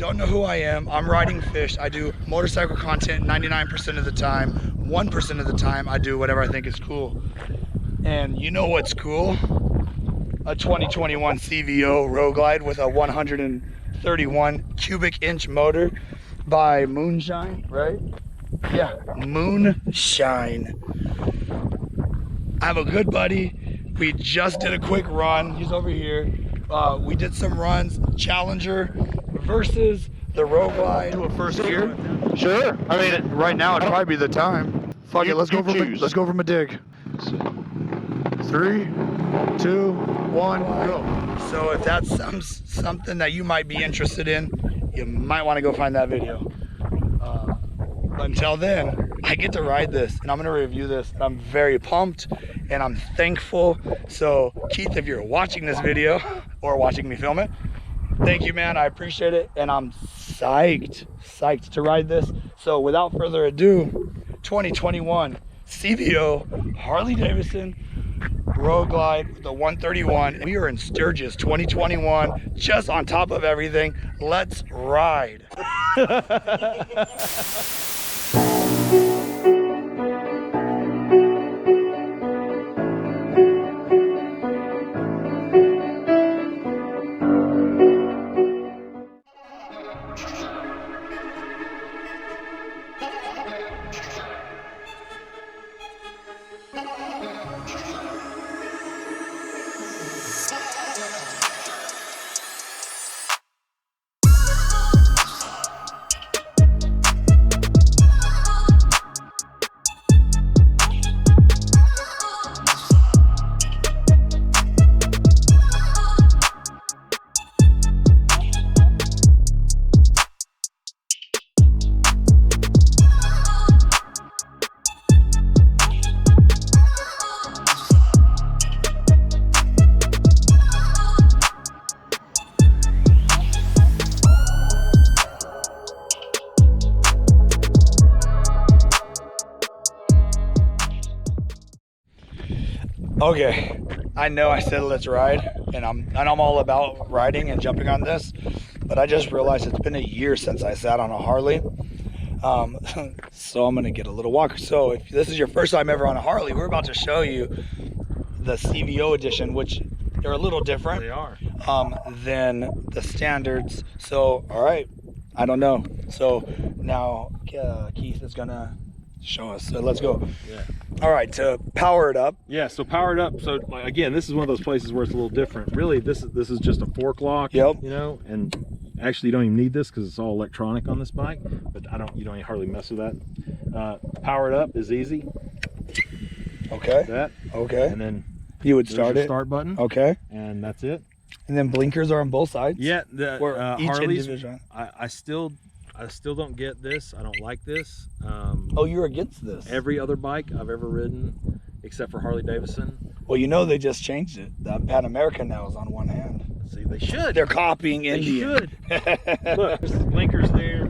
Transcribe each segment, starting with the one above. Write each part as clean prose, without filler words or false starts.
don't know who I am, I'm Ridingfish. I do motorcycle content 99% of the time. 1% of the time, I do whatever I think is cool. And you know what's cool? A 2021 CVO Road Glide with a 131 cubic inch motor by Moonshine, right? Yeah, Moonshine. I have a good buddy. We just did a quick run. He's over here. We did some runs. Challenger versus the Road Glide. Do a first gear. Sure. I mean, Right now it'd probably be the time. Fuck it. Let's go from a dig. 3, 2, 1, go. So if that's something that you might be interested in, you might want to go find that video. But until then, I get to ride this and I'm gonna review this. And I'm very pumped and I'm thankful. So Keith, if you're watching this video or watching me film it, thank you, man. I appreciate it. And I'm psyched to ride this. So without further ado, 2021 CVO Harley-Davidson Road Glide with the 131. We are in Sturgis 2021, just on top of everything. Let's ride. Okay, I know I said let's ride, and I'm all about riding and jumping on this, but I just realized it's been a year since I sat on a Harley. So I'm gonna get a little walker. So if this is your first time ever on a Harley, we're about to show you the CVO edition, which they're a little different. they are. Than the standards. So all right, I don't know. So now Keith is gonna show us. So let's go. Yeah. All right, to power it up. Yeah. So power it up. So like, again, this is one of those places where it's a little different. Really, this is just a fork lock. Yep. You know, and actually you don't even need this because it's all electronic on this bike. But you don't hardly mess with that. Power it up is easy. Okay. That. Okay. And then You would there's start your it. start button. Okay. And that's it. And then blinkers are on both sides. Yeah. The Or each Harleys. individual. I still don't get this. I don't like this. Oh, you're against this? Every other bike I've ever ridden, except for Harley-Davidson. Well, you know they just changed it. The Pan American now is on one hand. See, they should. They're copying They Indian. should. Look, there's the blinkers there.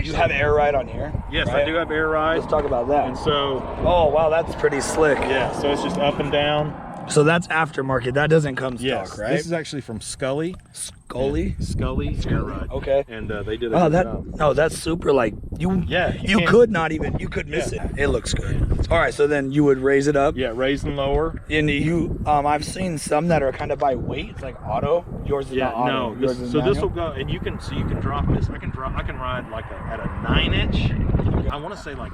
You have air ride on here? Yes, right? I do have air ride. Let's talk about that. And so, Oh, wow, that's pretty slick. yeah, so it's just up and down. So that's aftermarket. That doesn't come stock, Yes, right? this is actually from Scully. Scully? Scully air ride. Okay. And they did a Oh, good job. no, that's super. Like you can't- could not even. You could miss it. It looks good. All right, so then you would raise it up. Yeah, raise and lower. And you, I've seen some that are kind of by weight. It's like auto. Yours is not auto. No. Yours is So this manual. will go, and you can drop this. I can ride like at a 9-inch. I want to say like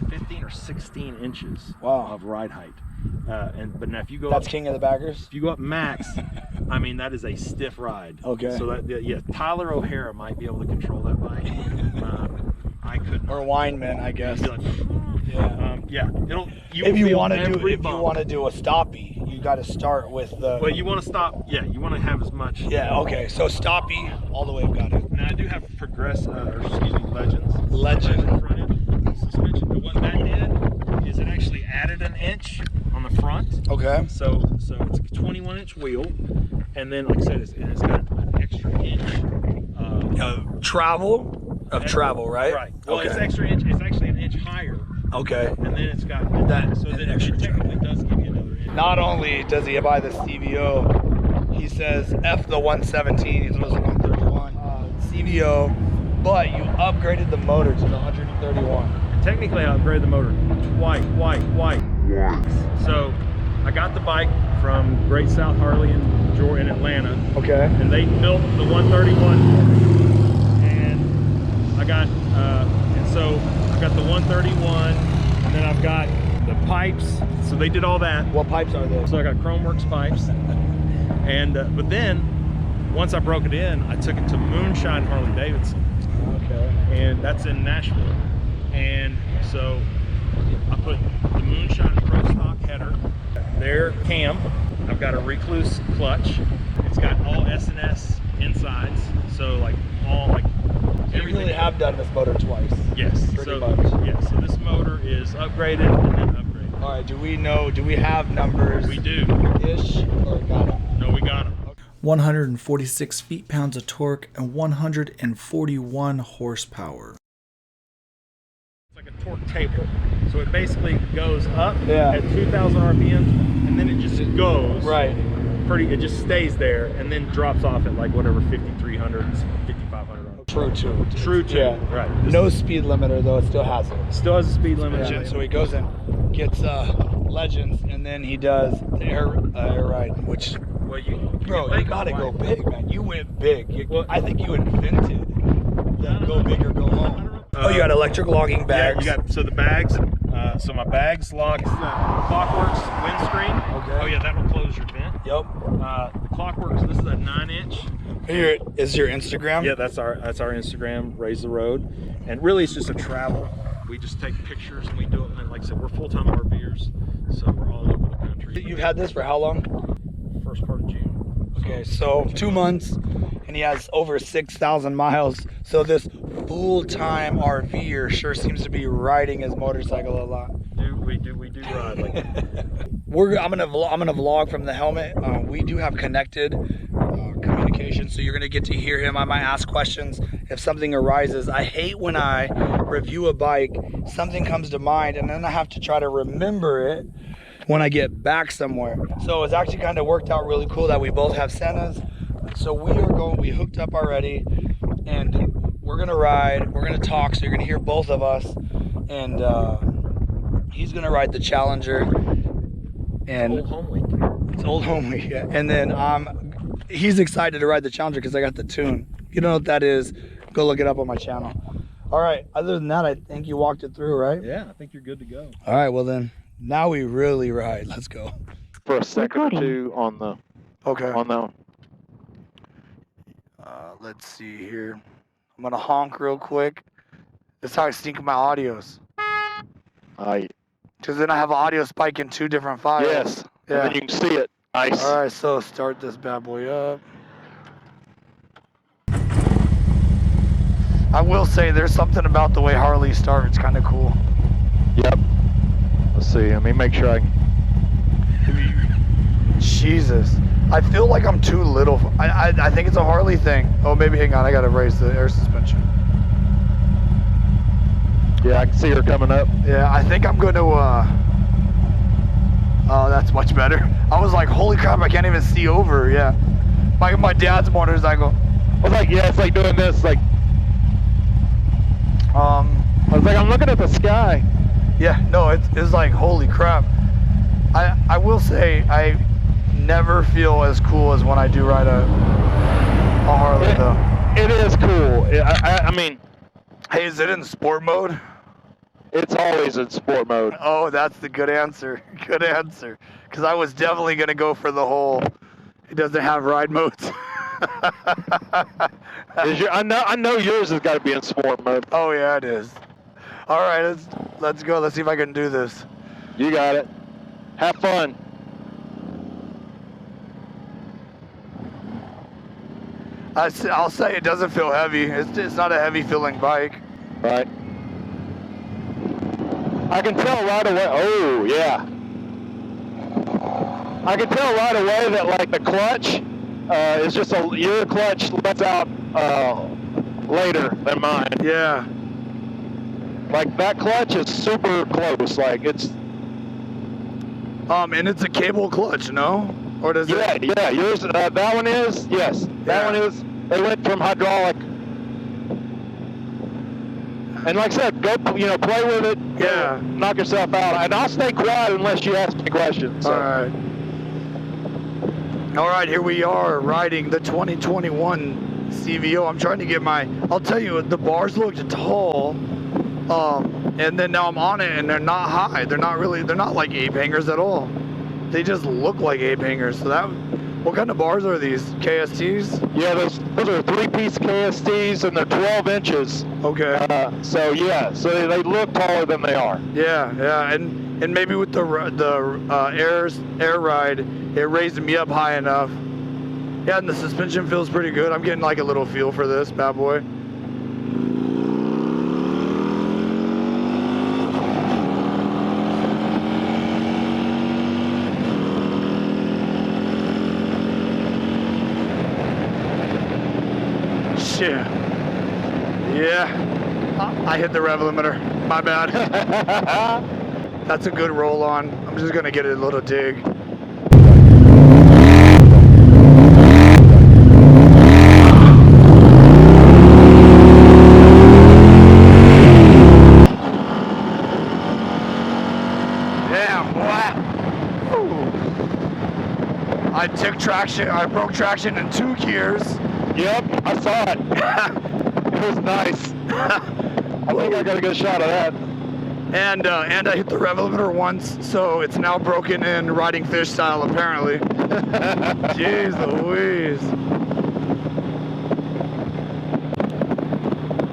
15 or 16 inches of ride height. But now if you go That's up, king of the baggers. if you go up max, I mean that is a stiff ride. Okay. So that Tyler O'Hara might be able to control that bike. I couldn't. Or Weinman, I guess. If you want to do a stoppie, you got to start with the. Well, you want to stop. Yeah, you want to have as much. Yeah. Okay. So stoppie all the way. Got it. Now I do have Legends. Legend. Front end suspension. But what that did is it actually added an inch on the front. Okay. So it's a 21-inch wheel, and then like I said, it's got an extra inch. Travel, right? Right. Well, okay. it's extra inch. It's actually an inch higher. Okay. And then it's got That- So then extra it technically does give you another inch. Not only does he buy the CVO, he says F the 117. He throws a 131. CVO, but you upgraded the motor to the 131. Technically, I upgraded the motor twice. So I got the bike from Great South Harley in Atlanta. Okay. And they built the 131 for me. And I got, so I got the 131, and then I've got the pipes. So they did all that. What pipes are those? So I got Chromeworks pipes. And, but then once I broke it in, I took it to Moonshine Harley-Davidson. Okay. And that's in Nashville. And so I put the Moonshine Pro Stock header, their cam. I've got a Recluse clutch. It's got all S&S insides. So like all like You really have done this motor twice. Yes. Pretty much. Yeah. So this motor is upgraded and then upgraded. All right. Do we have numbers? We do. Ish or got them? No, we got them. 146 feet-pounds of torque and 141 horsepower. It's like a torque table. So it basically goes up Yeah. at 2,000 RPMs, and then it just goes. Right. It just stays there, and then drops off at like whatever 5,300, 5,500. True to. True to. Yeah. Right. No speed limiter though. It still has it. Still has a speed limit. Yeah. So he goes and gets Legends, and then he does the air ride, which. Well, you gotta go big, man. You went big. I think you invented the go big or go home. You got electric logging bags. Yeah, so the bags. So my bags lock the Clockworks windscreen. Okay. Oh yeah, that will close your vent. Yep. The Clockworks. This is a 9-inch. Here is your Instagram. Yeah, that's our Instagram. Raise the Road, and really it's just a travel. We just take pictures and we do it. And like I said, we're full-time RVers, so we're all over the country. You've had this for how long? First part of June. Okay, so 2 months, and he has over 6,000 miles. So this full-time RVer sure seems to be riding his motorcycle a lot. We do ride like that. I'm gonna vlog from the helmet. We do have connected communication, so you're gonna get to hear him. I might ask questions if something arises. I hate when I review a bike, something comes to mind, and then I have to try to remember it when I get back somewhere. So it's actually kind of worked out really cool that we both have Sennas. So we hooked up already, and we're gonna ride, we're gonna talk, so you're gonna hear both of us, and he's gonna ride the Challenger, and Old home week. it's old home week, yeah. And then he's excited to ride the Challenger because I got the tune. If you don't know what that is, go look it up on my channel. All right, other than that, I think you walked it through, right? Yeah, I think you're good to go. All right, well then, now we really ride. Let's go. For a second or two on the Okay. on that one. Let's see here. I'm gonna honk real quick. That's how I sync my audios. Because then I have an audio spike in 2 different files. Yes. Yeah. And then you can see it. Nice. All right, so start this bad boy up. I will say there's something about the way Harley start. It's kind of cool. Yep. Let's see. Let me make sure I can. Jesus. I feel like I'm too little. I think it's a Harley thing. Oh, maybe hang on. I got to raise the air suspension. Yeah, I can see her coming up. Yeah, I think I'm going to, oh, that's much better. I was like, holy crap, I can't even see over. Yeah. My dad's motorcycle. I was like, yeah, it's like doing this. Like, I was like, I'm looking at the sky. Yeah, no, it's like, holy crap. I will say, I never feel as cool as when I do ride a Harley, though. It is cool. I mean, hey, is it in sport mode? it's always in sport mode. Oh, that's the good answer. Good answer. Because I was definitely going to go for the whole, it doesn't have ride modes. I know yours has got to be in sport mode. Oh, yeah, it is. All right, let's go. Let's see if I can do this. You got it. Have fun. I'll say it doesn't feel heavy. It's not a heavy feeling bike. Right. I can tell right away. Oh, yeah. I can tell right away that like the clutch is just your clutch lets out later than mine. Yeah. Like that clutch is super close. Like it's. And it's a cable clutch, no? Or does Yeah, it? yeah. Yours, that one is. Yes, that Yeah. one is. They went from hydraulic And like I said, go, play with it. Yeah. Knock yourself out. And I'll stay quiet unless you ask me questions. So. All right, here we are riding the 2021 CVO. I'm trying to get I'll tell you, the bars looked tall. And then now I'm on it and they're not high. They're not like ape hangers at all. They just look like ape hangers. So what kind of bars are these? KSTs? Yeah, those are 3-piece KSTs and they're 12 inches. Okay. So they look taller than they are. Yeah, and maybe with the air ride, it raised me up high enough. Yeah, and the suspension feels pretty good. I'm getting like a little feel for this bad boy. Yeah, I hit the rev limiter. My bad. That's a good roll on. I'm just gonna get a little dig. Damn, boy. I took traction. I broke traction in 2 gears. Yep, I saw it. It was nice. I think I got a good shot of that. And I hit the rev limiter once, so it's now broken in Ridingfish style, apparently. Jeez Louise.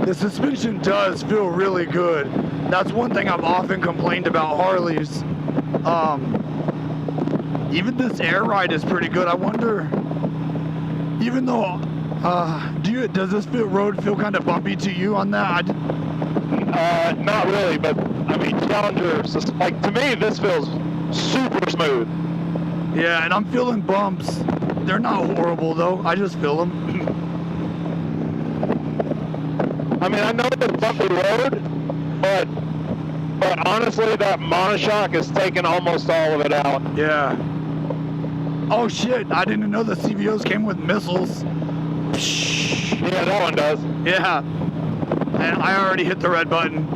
The suspension does feel really good. That's one thing I've often complained about Harleys. Even this air ride is pretty good. I wonder, even though, does this road feel kind of bumpy to you on that? Not really, but I mean, Challenger, like to me, this feels super smooth. Yeah, and I'm feeling bumps. They're not horrible though. I just feel them. I mean, I know it's a bumpy road, but honestly, that monoshock is taking almost all of it out. Yeah. Oh shit! I didn't know the CVOs came with missiles. Yeah, that one does. Yeah. And I already hit the red button.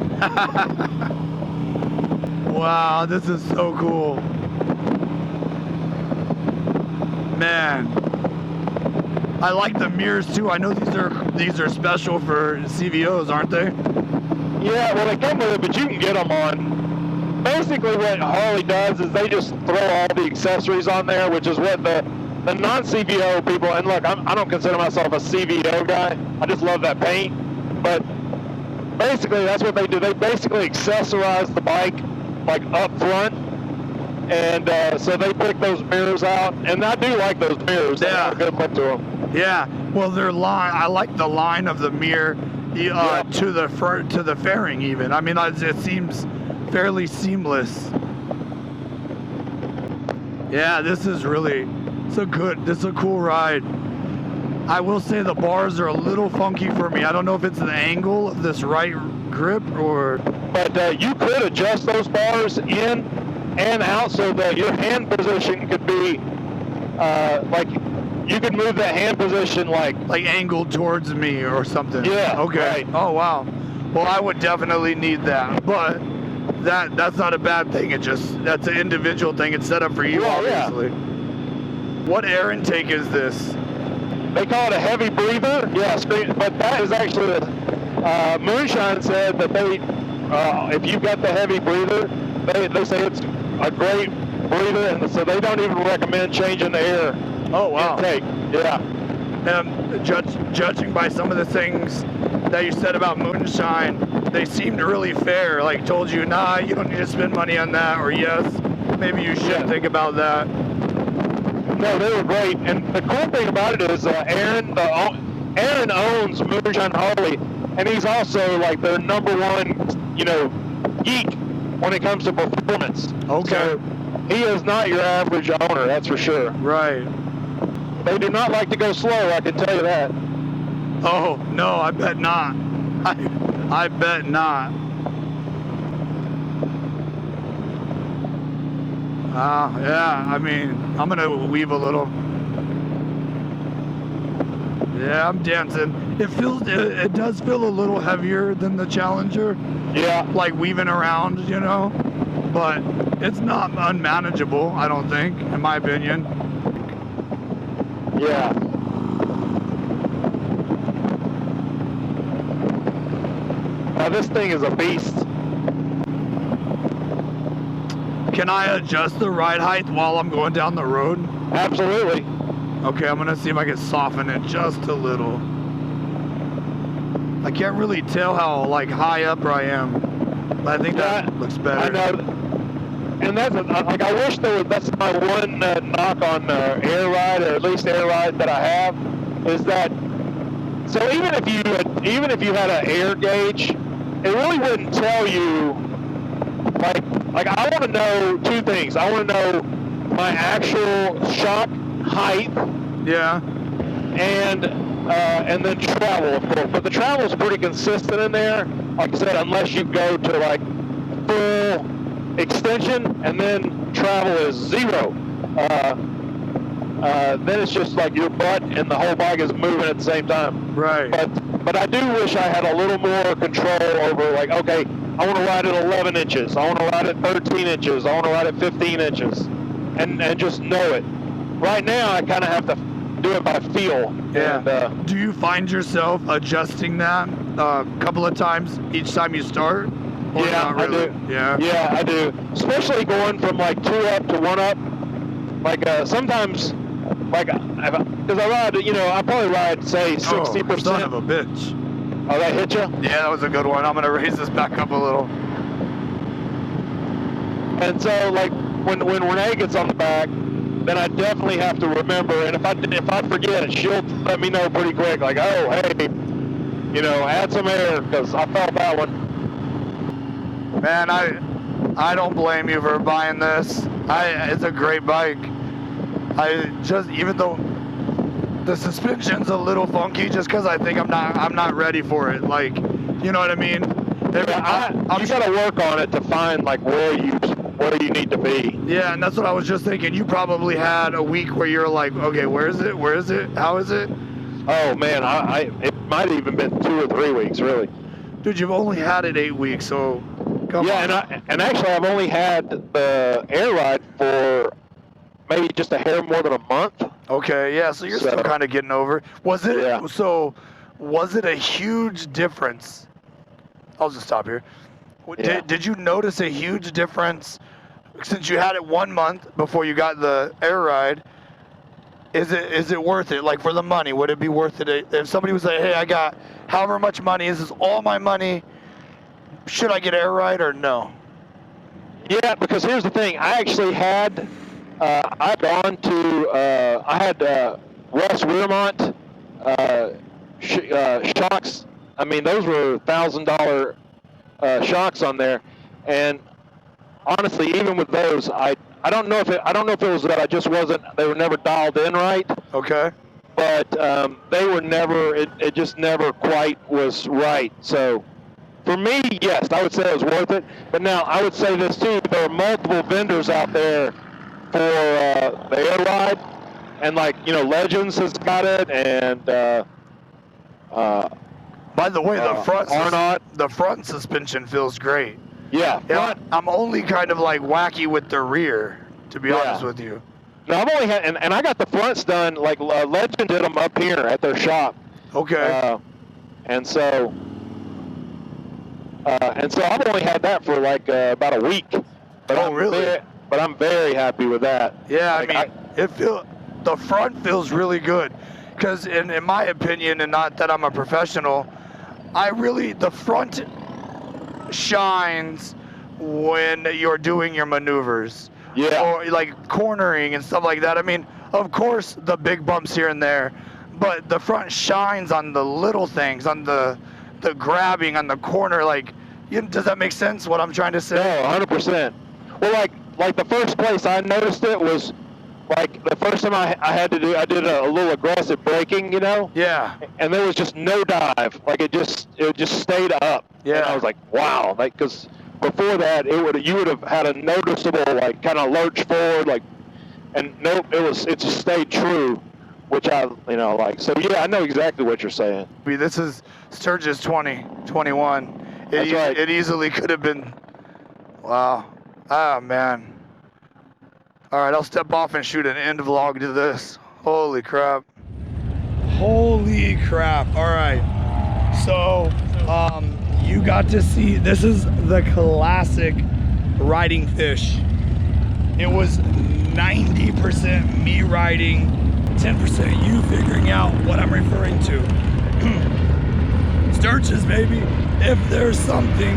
Wow, this is so cool. Man. I like the mirrors too. I know these are special for CVOs, aren't they? Yeah, well they come with it, but you can get them on. Basically what Harley does is they just throw all the accessories on there, which is what the non-CVO people, and look, I don't consider myself a CVO guy. I just love that paint. But basically that's what they do. They basically accessorize the bike like up front. And so they pick those mirrors out, and I do like those mirrors. They have a good look to them. Yeah, well, I like the line of the mirror to the fairing even. I mean, it seems fairly seamless. Yeah, this is a cool ride. I will say the bars are a little funky for me. I don't know if it's the angle of this right grip or... But you could adjust those bars in and out so that your hand position could be like you could move that hand position like angled towards me or something. Yeah. Okay. Right. Oh wow. Well, I would definitely need that, but that's not a bad thing. That's an individual thing. It's set up for you, obviously. Yeah. What air intake is this? They call it a heavy breather. Yeah, but that is actually Moonshine said that they if you've got the heavy breather, they say it's a great breather, and so they don't even recommend changing the air intake. Yeah. Judging by some of the things that you said about Moonshine, they seemed really fair. Like told you, nah, you don't need to spend money on that, or yes, maybe you should think about that. No, they were great, and the cool thing about it is Aaron owns Moonshine Harley, and he's also like their #1, geek when it comes to performance. Okay. So he is not your average owner, that's for sure. Right. They do not like to go slow, I can tell you that. Oh, no, I bet not. I bet not. Yeah, I mean, I'm gonna weave a little. Yeah, I'm dancing. It does feel a little heavier than the Challenger, Yeah. like weaving around, you know, but it's not unmanageable, I don't think, in my opinion. Yeah. Now this thing is a beast. Can I adjust the ride height while I'm going down the road? Absolutely. Okay, I'm gonna see if I can soften it just a little. I can't really tell how like high up I am, but I think that looks better. I know. And that's like I wish there was. That's my one knock on air ride, or at least air ride that I have, is that. So even if you had an air gauge, it really wouldn't tell you. Like I want to know two things. I want to know my actual shock height. Yeah. And then travel, of course. But the travel is pretty consistent in there. Like I said, unless you go to like full extension, and then travel is 0. Then it's just like your butt and the whole bike is moving at the same time. Right. But I do wish I had a little more control over, like, okay, I want to ride at 11 inches. I want to ride at 13 inches. I want to ride at 15 inches. And just know it. Right now, I kind of have to do it by feel. Yeah. And, do you find yourself adjusting that a couple of times each time you start? Or yeah, not really? I do. Yeah. Yeah, I do. Especially going from like 2 up to 1 up. Like sometimes, like, because I ride, you know, I probably ride, say, 60%. Oh, son of a bitch. Oh, that hit you? Yeah, that was a good one. I'm going to raise this back up a little. And so, like, when Renee gets on the back, then I definitely have to remember. And if I forget, she'll let me know pretty quick. Like, oh, hey, you know, add some air, because I felt that one. Man, I don't blame you for buying this. It's a great bike. Even though the suspension's a little funky, just because I think I'm not ready for it. Like, you know what I mean? You got to work on it to find like where you need to be. Yeah, and that's what I was just thinking. You probably had a week where you're like, okay, where is it? Where is it? How is it? Oh man, it might have even been 2 or 3 weeks, really. Dude, you've only had it 8 weeks, so come on. Yeah, and actually I've only had the air ride for maybe just a hair more than a month. Okay, yeah, so you're still kind of getting over. Was it a huge difference? I'll just stop here. Yeah. Did you notice a huge difference since you had it 1 month before you got the air ride? Is it worth it? Like, for the money, would it be worth it if somebody was like, hey, I got however much money, is this all my money? Should I get air ride or no? Yeah, because here's the thing. I actually had I had Russ Rearmont shocks. I mean, those were $1,000 shocks on there, and honestly, even with those, I don't know if it was that they were never dialed in right. Okay. But they were never. It just never quite was right. So for me, yes, I would say it was worth it. But now I would say this too: there are multiple vendors out there for the air ride, and like, you know, Legends has got it, and by the way, the front suspension feels great. Yeah. I'm only kind of like wacky with the rear, to be honest with you. No, I've only had, and I got the fronts done, like Legend did them up here at their shop. Okay. And so I've only had that for like about a week. But really? But I'm very happy with that. Yeah, like, I mean, the front feels really good, because in my opinion, and not that I'm a professional, the front shines when you're doing your maneuvers. Yeah. Or like cornering and stuff like that. I mean, of course, the big bumps here and there, but the front shines on the little things, on the grabbing, on the corner. Like, does that make sense, what I'm trying to say? No, 100%. Well, like the first place I noticed it was like the first time I did a little aggressive braking, you know? Yeah. And there was just no dive. Like it just stayed up. Yeah. And I was like, wow. Like, because before that, you would have had a noticeable, like, kind of lurch forward, like, and nope, it just stayed true. which I, you know, like, so yeah, I know exactly what you're saying. This is Sturgis 2021. That's right. It easily could have been. Wow. Ah, man. All right, I'll step off and shoot an end vlog to this. Holy crap. Holy crap. All right. So, you got to see, this is the classic Ridingfish. It was 90% me riding, 10% you figuring out what I'm referring to. Sturgis, baby. If there's something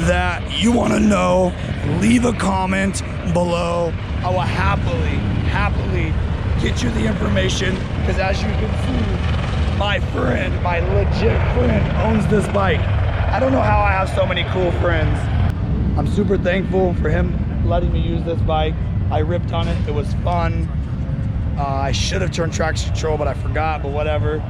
that you want to know, leave a comment below. I will happily get you the information, because as you can see, my friend, my legit friend, owns this bike. I don't know how I have so many cool friends. I'm super thankful for him letting me use this bike. I ripped on it. It was fun. I should have turned traction control, but I forgot, but whatever.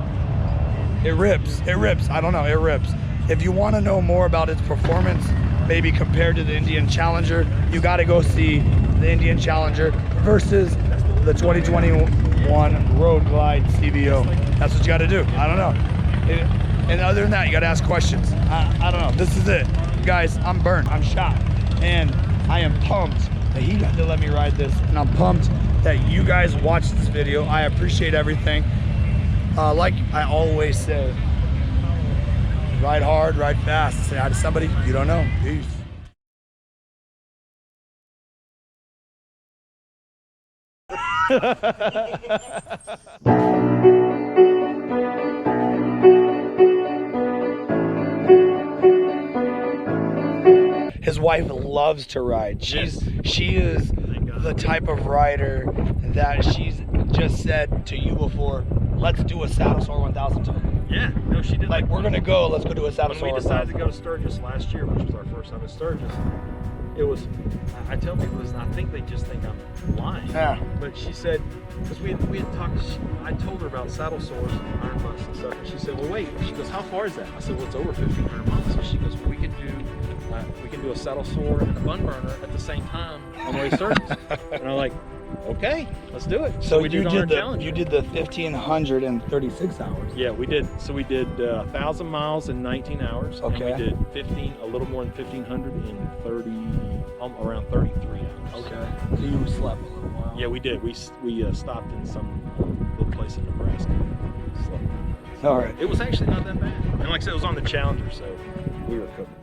It rips. It rips. I don't know. It rips. If you want to know more about its performance, maybe compared to the Indian Challenger, you got to go see the Indian Challenger versus the 2021 Road Glide CVO. That's what you got to do. I don't know. And other than that, you got to ask questions. I don't know. This is it. Guys, I'm burnt. I'm shot. And I am pumped that he got to let me ride this. And I'm pumped that you guys watched this video. I appreciate everything. Like I always say, ride hard, ride fast. Say hi to somebody you don't know. Peace. His wife loves to ride. She is the type of rider that she's just said to you before, let's do a saddle sore 1000 time. Yeah, no, she did. Like, we're gonna go, let's go do a saddle sore. When we decided to go to Sturgis last year, which was our first time at Sturgis, it was, I tell people this, and I think they just think I'm lying. Yeah. But she said, because we had talked, I told her about saddle sores and iron butts and stuff, and she said, well, wait. She goes, how far is that? I said, well, it's over 1,500 miles. So she goes, well, we can do a saddle sore and a bun burner at the same time on the way to Sturgis. And I'm like, okay, let's do it. So we you did the 1,536 hours. Yeah, we did. So we did 1,000 miles in 19 hours. Okay. And we did a little more than 1,500 in around 33 hours. Okay. So you slept a little while. Yeah, we did. We stopped in some little place in Nebraska. Slept. All right. It was actually not that bad. And like I said, it was on the Challenger, so we were cooking.